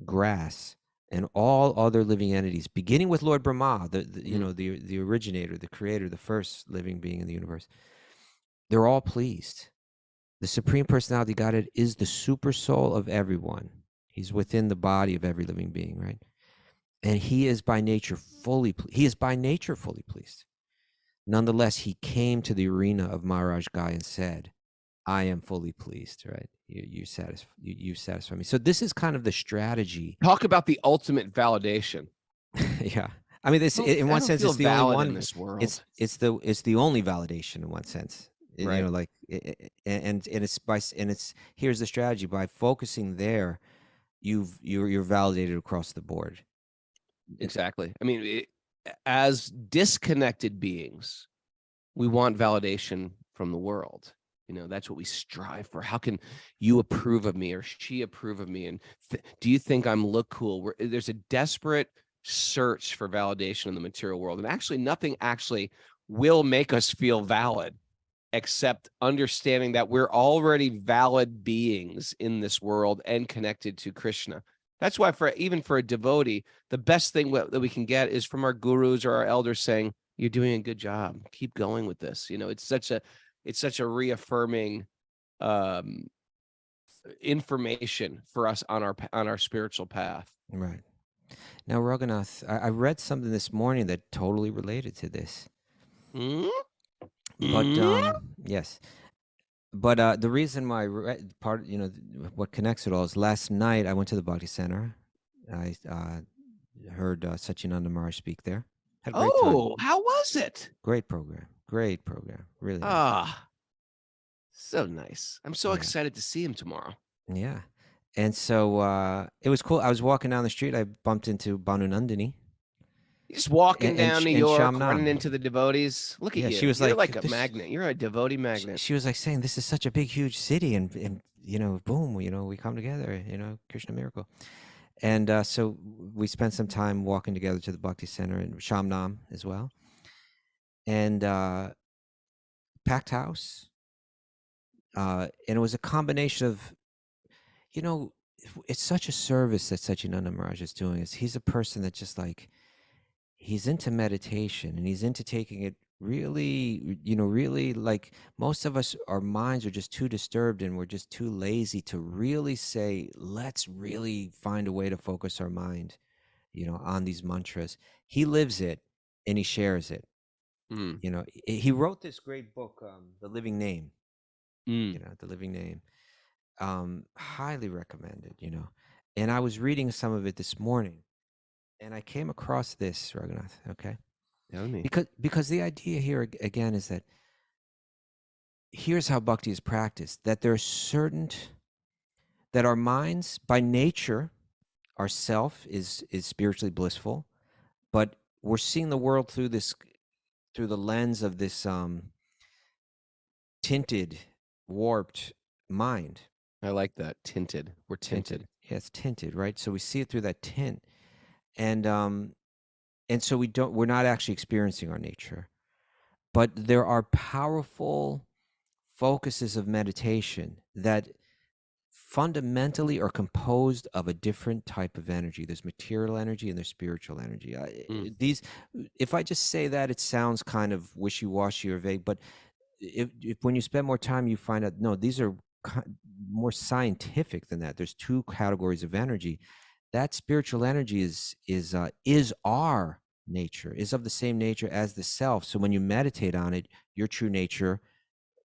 grass, and all other living entities, beginning with Lord Brahma, the originator, the creator, the first living being in the universe. They're all pleased. The Supreme Personality Godhead is the super soul of everyone. He's within the body of every living being, right? And he is by nature fully pleased. Nonetheless, he came to the arena of Maharaj Guy and said, I am fully pleased, right? You satisfy me. So this is kind of the strategy. Talk about the ultimate validation. Yeah. I mean, this in one sense it's the only one in this world. It's the only validation in one sense. Right. And it's here's the strategy. By focusing there, you're validated across the board. Exactly. I mean, as disconnected beings, we want validation from the world. That's what we strive for. How can you approve of me, or she approve of me? And do you think I'm look cool? There's a desperate search for validation in the material world. And actually, nothing will make us feel valid, except understanding that we're already valid beings in this world and connected to Krishna. That's why even for a devotee, the best thing that we can get is from our gurus or our elders saying, you're doing a good job. Keep going with this. It's such a reaffirming information for us on our spiritual path. Right. Now, Raghunath, I read something this morning that totally related to this. But yes. But the reason why what connects it all is last night I went to the Bhakti Center. I heard Satyananda Maharaj speak there. Had a great time. How was it? Great program. Really. So nice. I'm so Yeah. excited to see him tomorrow. Yeah. And so it was cool. I was walking down the street. I bumped into Banu Nandini. You're just walking And- down New and York, Shamnam. running into the devotees. Look at Yeah, you. she was You're like, like a "This-" magnet. You're a devotee magnet. She was like saying, "This is such a big, huge city, and boom, we come together, Krishna miracle." And so we spent some time walking together to the Bhakti Center in Shamnam as well, and packed house. And it was a combination of, it's such a service that Satchidananda Maharaj is doing. He's a person that just like, he's into meditation and he's into taking it really, really, like most of us, our minds are just too disturbed and we're just too lazy to really say, let's really find a way to focus our mind, on these mantras. He lives it and he shares it. He wrote this great book, The Living Name. The Living Name. Highly recommended, And I was reading some of it this morning and I came across this, Raghunath, okay? Tell me. Because the idea here again is that here's how bhakti is practiced, that there are that our minds by nature, our self is spiritually blissful, but we're seeing the world through the lens of this tinted, warped mind. I like that. Tinted. We're tinted. Yeah, it's tinted, right? So we see it through that tint. And so we're not actually experiencing our nature. But there are powerful focuses of meditation that fundamentally are composed of a different type of energy. There's material energy and there's spiritual energy. If I just say that, it sounds kind of wishy-washy or vague, but if when you spend more time, you find out, no, these are more scientific than that. There's two categories of energy. That spiritual energy is our nature, is of the same nature as the self. So when you meditate on it, your true nature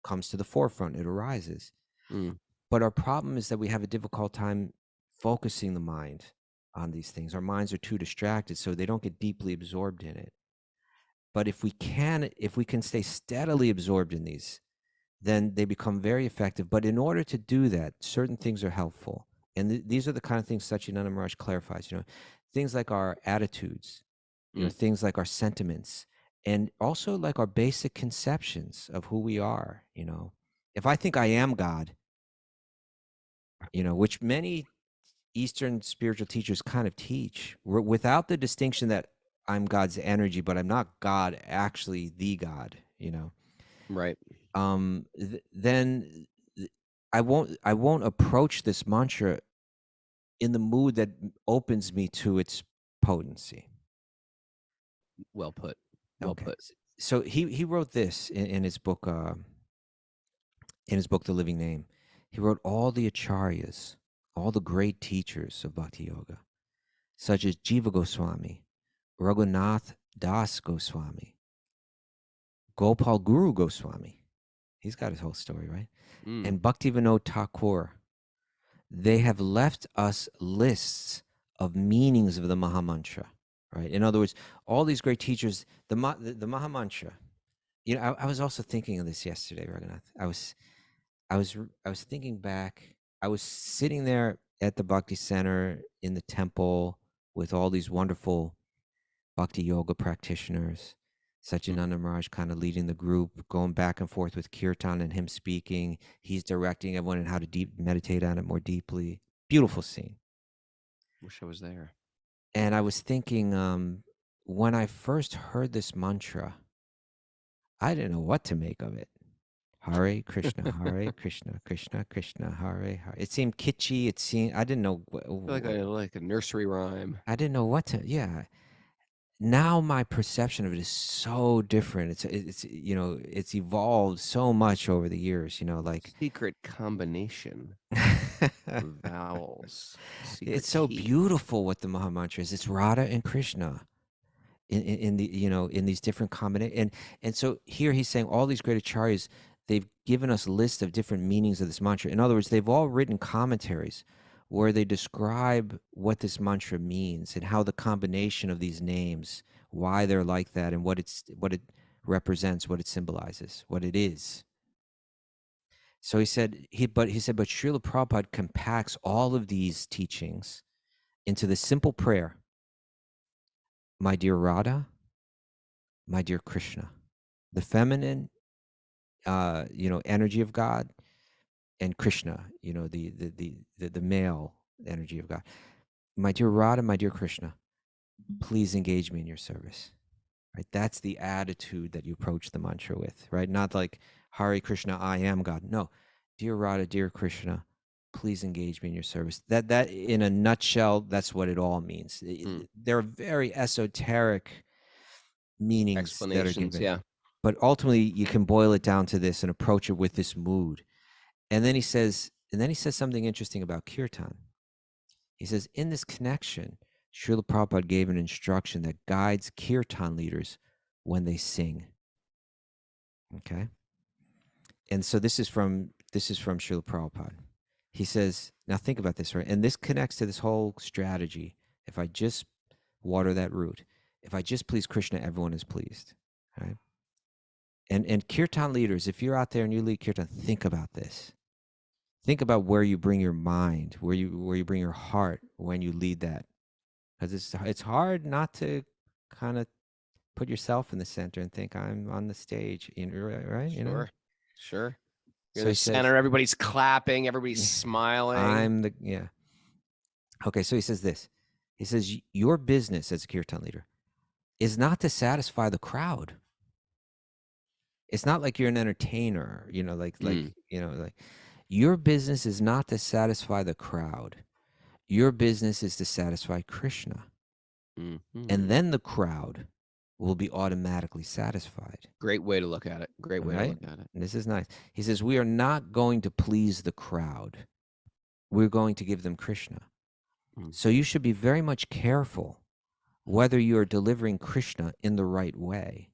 comes to the forefront. It arises. But our problem is that we have a difficult time focusing the mind on these things. Our minds are too distracted, so they don't get deeply absorbed in it. But if we can stay steadily absorbed in these, then they become very effective. But in order to do that, certain things are helpful. And these are the kind of things Satchidananda Maharaj clarifies, things like our attitudes, things like our sentiments, and also like our basic conceptions of who we are. If I think I am God, which many Eastern spiritual teachers kind of teach, without the distinction that I'm God's energy, but I'm not God, actually the God, Right. Then I won't approach this mantra in the mood that opens me to its potency. Well put. Well put. So he wrote this in his book, The Living Name. He wrote all the acharyas, all the great teachers of Bhakti Yoga, such as Jiva Goswami, Raghunath Das Goswami, Gopal Guru Goswami. He's got his whole story, right? And Bhaktivinoda Thakur. They have left us lists of meanings of the Mahamantra, right? In other words, all these great teachers, the Mahamantra. I was also thinking of this yesterday, Raghunath. I was thinking back. I was sitting there at the Bhakti Center in the temple with all these wonderful Bhakti Yoga practitioners. Satchidananda Maharaj kind of leading the group, going back and forth with kirtan and him speaking. He's directing everyone in how to meditate on it more deeply. Beautiful scene. Wish I was there. And I was thinking, when I first heard this mantra, I didn't know what to make of it. Hare Krishna, Hare Krishna, Krishna Krishna, Hare Hare. It seemed kitschy. I didn't know. Like a nursery rhyme. I didn't know what to. Yeah. Now my perception of it is so different. It's evolved so much over the years. Like secret combination vowels. It's so beautiful what the Mahamantra is. It's Radha and Krishna in these different combinations. And so here he's saying all these great acharyas, they've given us a list of different meanings of this mantra. In other words, they've all written commentaries where they describe what this mantra means and how the combination of these names, why they're like that, and what it represents, what it symbolizes, what it is. So he said, but Srila Prabhupada compacts all of these teachings into the simple prayer, my dear Radha, my dear Krishna, the feminine, energy of God, and Krishna, the male energy of God. My dear Radha, my dear Krishna, please engage me in your service. Right? That's the attitude that you approach the mantra with, right? Not like Hare Krishna, I am God. No, dear Radha, dear Krishna, please engage me in your service. That in a nutshell, that's what it all means. There are very esoteric meanings that are Explanations, given. yeah. But ultimately, you can boil it down to this and approach it with this mood. And then he says something interesting about kirtan. He says, in this connection, Srila Prabhupada gave an instruction that guides kirtan leaders when they sing. Okay? And so this is from Srila Prabhupada. He says, now think about this, right? And this connects to this whole strategy. If I just water that root, if I just please Krishna, everyone is pleased. Right? And kirtan leaders, if you're out there and you lead kirtan, think about this. Think about where you bring your mind, where you bring your heart when you lead that. Because it's hard not to kind of put yourself in the center and think I'm on the stage, right? Sure. Sure. You're So the he center, says, everybody's clapping, everybody's smiling. Okay, so he says this. He says, your business as a kirtan leader is not to satisfy the crowd. It's not like you're an entertainer, like your business is not to satisfy the crowd. Your business is to satisfy Krishna. Mm-hmm. And then the crowd will be automatically satisfied. Great way to look at it. Great way to look at it. And this is nice. He says, we are not going to please the crowd. We're going to give them Krishna. So you should be very much careful whether you are delivering Krishna in the right way.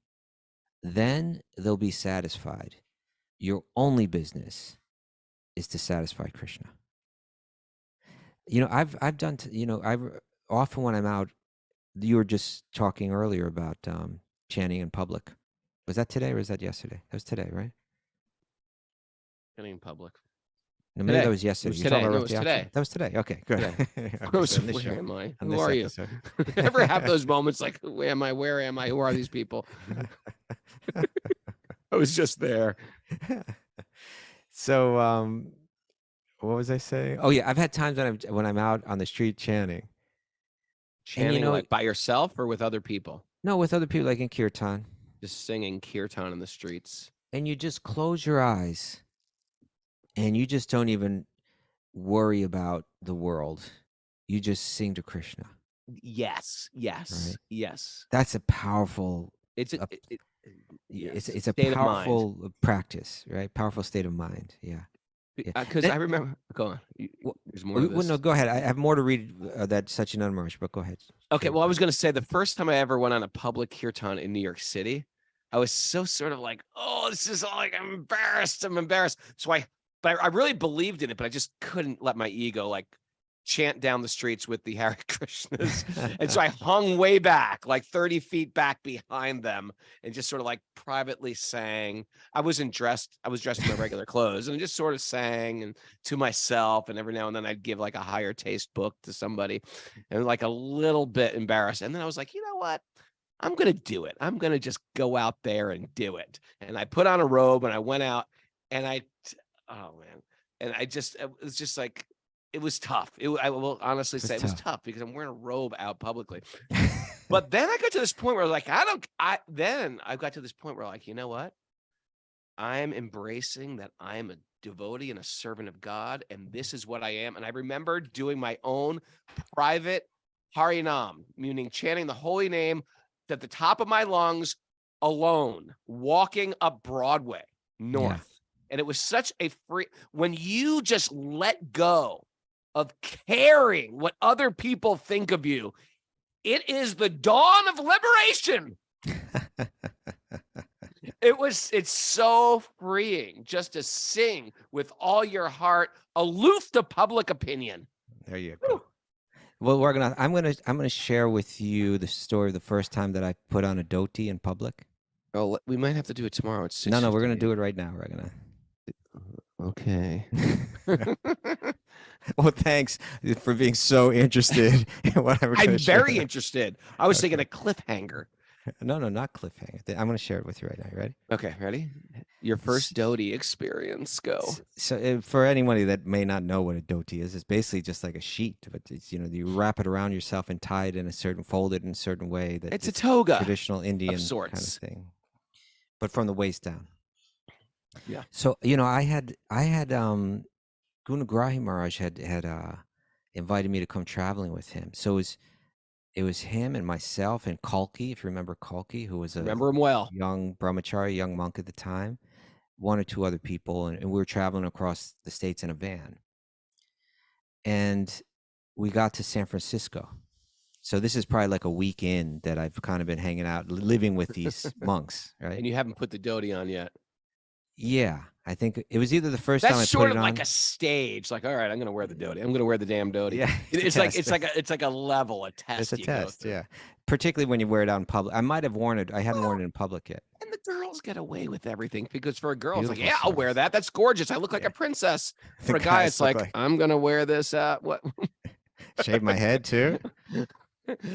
Then they'll be satisfied. Your only business is to satisfy Krishna. I've done, I've often when I'm out, you were just talking earlier about chanting in public. Was that today or was that yesterday? That was today, right? Chanting in public. No, maybe that was yesterday. It was today. No, it was today. That was today. Okay, good. Where am I? Who are you? Ever have those moments like, who am I? Where am I? Who are these people? I was just there. So, what was I saying? Oh yeah, I've had times when I'm out on the street chanting. Chanting like by yourself or with other people? No, with other people, like in kirtan. Just singing kirtan in the streets. And you just close your eyes and you just don't even worry about the world. You just sing to Krishna. Yes. Right? Yes. That's a powerful. It's a powerful practice, right? Powerful state of mind. Yeah. Because I remember. Go on. There's more. No, go ahead. I have more to read that Satchidananda Maharaj, but go ahead. Okay. Well, I was going to say the first time I ever went on a public kirtan in New York City, I was so sort of like, oh, this is like I'm embarrassed. So I really believed in it, but I just couldn't let my ego like chant down the streets with the Hare Krishnas. And so I hung way back, like 30 feet back behind them and just sort of like privately sang. I was dressed in my regular clothes and I just sort of sang and to myself. And every now and then I'd give like a higher taste book to somebody and like a little bit embarrassed. And then I was like, you know what? I'm going to do it. I'm going to just go out there and do it. And I put on a robe and I went out and it was just like, it was tough. I will honestly say it was tough because I'm wearing a robe out publicly. But then I got to this point where like, I got to this point where like, you know what? I'm embracing that I'm a devotee and a servant of God. And this is what I am. And I remember doing my own private Harinam, meaning chanting the holy name at the top of my lungs alone, walking up Broadway north. Yeah. And it was such a when you just let go of caring what other people think of you, it is the dawn of liberation. It's so freeing just to sing with all your heart, aloof to public opinion. There you go. Well, I'm gonna share with you the story of the first time that I put on a dhoti in public. Oh, we might have to do it tomorrow. It's no, we're gonna do it right now. We're gonna. Okay. Well, thanks for being so interested in what I'm going I'm to share. very interested. I was thinking a cliffhanger. No, not cliffhanger. I'm going to share it with you right now. You ready? Okay, ready? Your first Doti experience. Go. So for anybody that may not know what a dhoti is, it's basically just like a sheet, but it's, you wrap it around yourself and tie it in a certain, fold it in a certain way. That It's a toga traditional Indian kind of sorts. thing, but from the waist down. Yeah. So I had Guna Grahi Maharaj had invited me to come traveling with him. So it was him and myself and Kalki, if you remember Kalki, who was a Remember him well. young brahmachari, young monk at the time, one or two other people, and we were traveling across the states in a van. And we got to San Francisco. So this is probably like a week in that I've kind of been hanging out, living with these monks, right? And you haven't put the Doti on yet. Yeah, I think it was either the first time I That's put sort it of like on. a stage. Like, all right, I'm gonna wear the Doti. I'm gonna wear the damn Doti. Yeah, It's like a level, a test. It's a you go test, through. yeah. Particularly when you wear it out in public. I might have worn it. I hadn't worn it in public yet. And the girls get away with everything because for a girl, it's like, Beautiful yeah, I'll wear souls. that. That's gorgeous. I look like Yeah. a princess. The For a guy, guys it's look like, I'm gonna wear this. What? Shave my head too.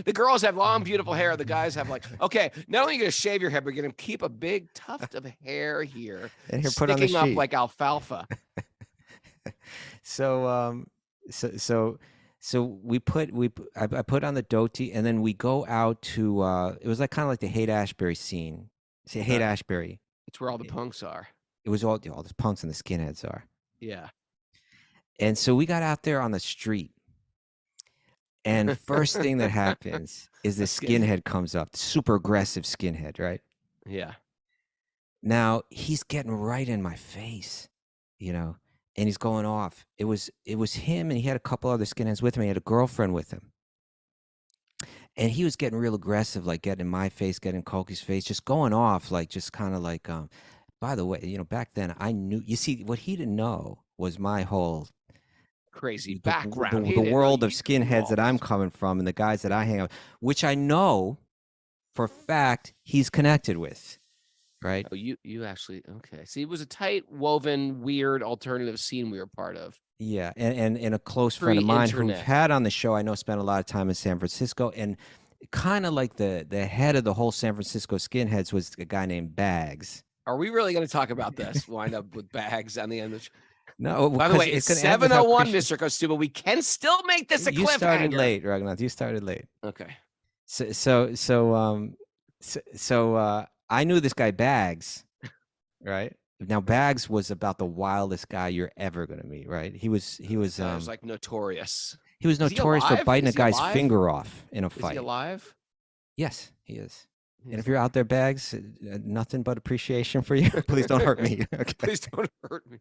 The girls have long, beautiful hair. The guys have like, okay, not only are you gonna shave your head, but you're gonna keep a big tuft of hair here, And here, put on the sticking up sheet. like alfalfa. So I put on the dhoti, and then we go out to it was like kind of like the Haight-Ashbury scene. See, Haight-Ashbury. It's where all the punks are. It was all the punks and the skinheads are. Yeah. And so we got out there on the street. And first thing that happens is the skinhead comes up, super aggressive skinhead, right? Yeah. Now he's getting right in my face, and he's going off. It was him, and he had a couple other skinheads with him. He had a girlfriend with him. And he was getting real aggressive, like getting in my face, getting in Koki's face, just going off, like just kind of like, by the way, back then I knew, you see, what he didn't know was my whole Crazy the background. world of skinheads that I'm coming from and the guys that I hang out with, which I know for a fact he's connected with, right? Oh, you actually, okay. See, it was a tight, woven, weird alternative scene we were part of. Yeah, and a close friend of mine who we've Pre-internet. had on the show, I know, spent a lot of time in San Francisco, and kind of like the head of the whole San Francisco skinheads was a guy named Bags. Are we really going to talk about this? Wind up with Bags on the end of the No, By the way, it's it's gonna end with how 7:01, Krishna- Mr. Kostuba. We can still make this a You cliffhanger. started late, Raghunath. You started late. Okay. So I knew this guy Bags, right? Now Bags was about the wildest guy you're ever gonna meet, right? He was like notorious. he was Is he notorious for alive? biting a Is he guy's alive? finger off in a Is fight. he alive? Yes, he is. And He's if you're out there, Bags, nothing but appreciation for you. Please don't hurt me. Okay. Please don't hurt me.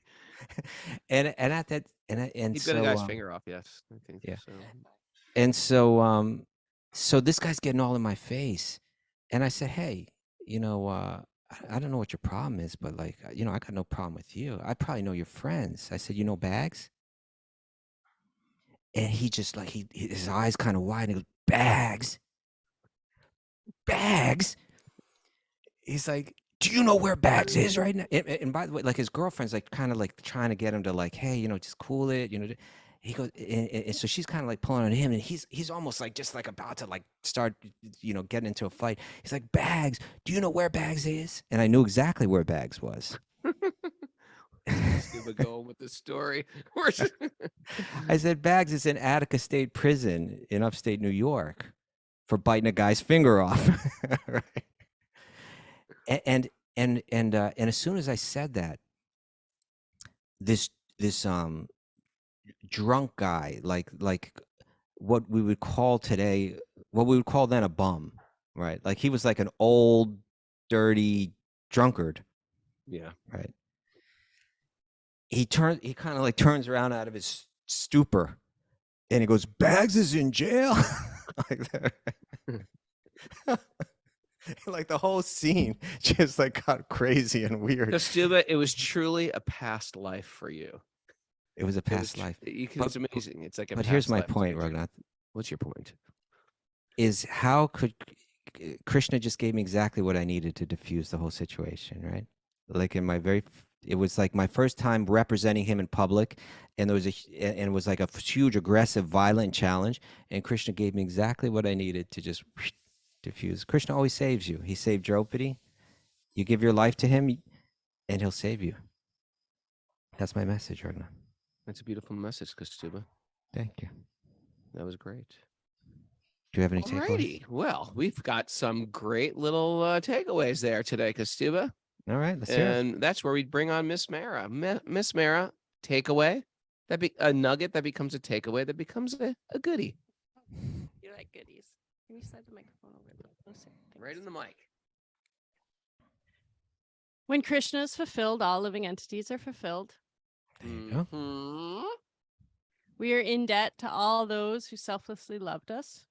And at that and He so bit a guy's finger off. Yes, I think yeah. so. and so this guy's getting all in my face, and I said, hey, I don't know what your problem is, but like, I got no problem with you. I probably know your friends. I said, Bags? And he just like, his eyes kind of wide, and he goes, Bags? Bags? He's like, do you know where Bags is right now? And by the way, like his girlfriend's like kind of like trying to get him to like, hey, just cool it, He goes, and so she's kind of like pulling on him, and he's almost like just like about to like start, getting into a fight. He's like, Bags, do you know where Bags is? And I knew exactly where Bags was. Scuba going with the story. I said, Bags is in Attica State Prison in upstate New York for biting a guy's finger off. Right? And as soon as I said that, this drunk guy, like what we would call then a bum, right? Like he was like an old, dirty drunkard. Yeah. Right. He kind of like turns around out of his stupor, and he goes, Bags is in jail. Like that. Like the whole scene just like got crazy and weird. Kostuba, it was truly a past life for you. It was a past life. It's amazing. It's like a But past here's my life. point, Raghunath. What's your point? Is how could Krishna just gave me exactly what I needed to diffuse the whole situation, right? Like in my very it was like my first time representing him in public, and it was like a huge, aggressive, violent challenge. And Krishna gave me exactly what I needed to just diffuse. Krishna always saves you. He saved Draupadi. You give your life to him, and he'll save you. That's my message, Ragnar. That's a beautiful message, Kaustubha. Thank you. That was great. Do you have any takeaways? Alrighty. Well, we've got some great little takeaways there today, Kaustubha. All right, let's hear it. And that's where we bring on Miss Mara. Miss Mara, takeaway. A nugget that becomes a takeaway that becomes a goodie. You like goodies. Can you slide the microphone over a little closer? Right in the mic. When Krishna is fulfilled, all living entities are fulfilled. There you go. Mhm. We are in debt to all those who selflessly loved us.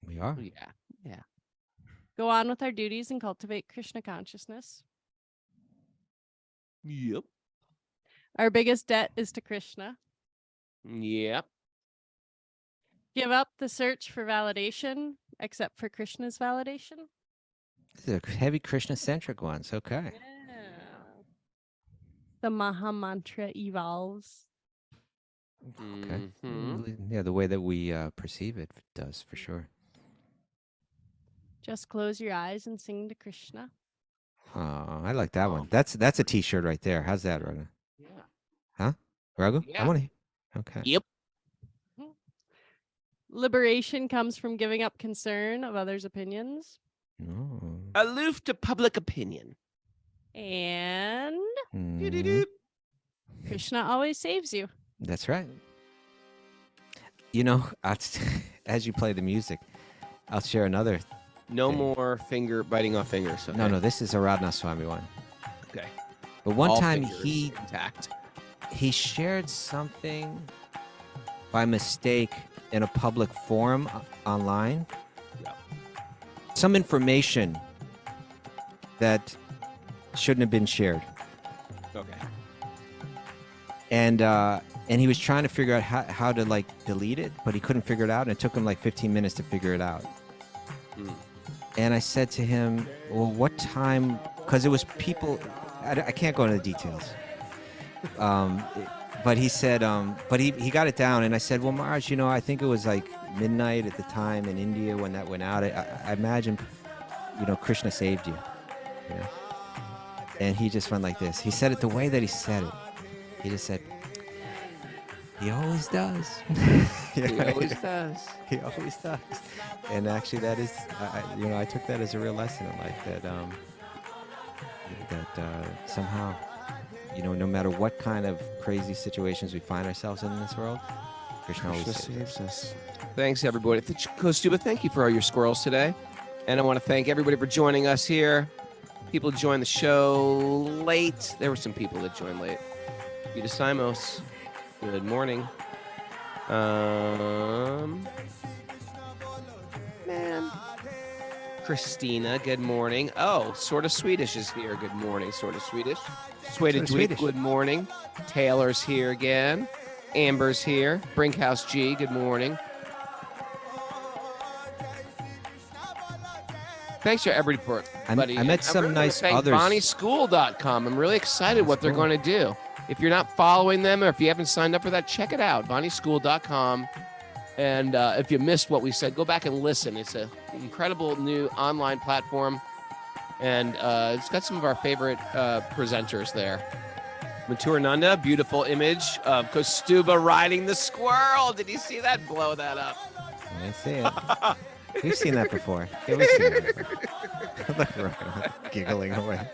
We are. Yeah. Go on with our duties and cultivate Krishna consciousness. Yep. Our biggest debt is to Krishna. Yep. Give up the search for validation, except for Krishna's validation. These are heavy Krishna-centric ones. Okay. Yeah. The Maha Mantra evolves. Okay. Mhm. Yeah, the way that we perceive it does, for sure. Just close your eyes and sing to Krishna. Oh, I like that one. That's a T-shirt right there. How's that, Raghu? Yeah. Raghu? Yeah. I want to. Okay. Yep. Liberation comes from giving up concern of others' opinions. Oh. Aloof to public opinion. And Mhm. Krishna always saves you. That's right. You know, as you play the music, I'll share another. No thing. more finger biting off fingers. Okay? No, this is a Radha Swami one. Okay. But one All time fingers intact. he shared something by mistake in a public forum online. Yeah. Some information that shouldn't have been shared. Okay. And he was trying to figure out how to like delete it, but he couldn't figure it out, and it took him like 15 minutes to figure it out. And I said to him, well, what time, because it was people, I can't go into the details. But he said, but he got it down, and I said, well, Maharaj, I think it was like midnight at the time in India when that went out. I imagine, Krishna saved you. And he just went like this. He said it the way that he said it. He just said, he always does. He always does. He always does. And actually, that is, I took that as a real lesson in life, that somehow, no matter what kind of crazy situations we find ourselves in this world, Krishna always saves us. Thanks, everybody. Kaustubha, thank you for all your squirrels today. And I want to thank everybody for joining us here. People joined the show late. There were some people that joined late. Vita Simos, good morning. Christina, good morning. Oh, Sort of Swedish is here. Good morning, Sort of Swedish. Swedish, good morning. Taylor's here again. Amber's here. Brinkhouse G, good morning. Thanks to everybody for it, buddy. I met some really nice thank others. BonnieSchool.com. I'm really excited what they're going to do. If you're not following them or if you haven't signed up for that, check it out. BonnieSchool.com. And if you missed what we said, go back and listen. It's an incredible new online platform. And it's got some of our favorite presenters there. Mathur Nanda, beautiful image of Kaustubha riding the squirrel. Did you see that? Blow that up. I see it. We've seen that before. Yeah, we've seen that before. Look around, giggling away.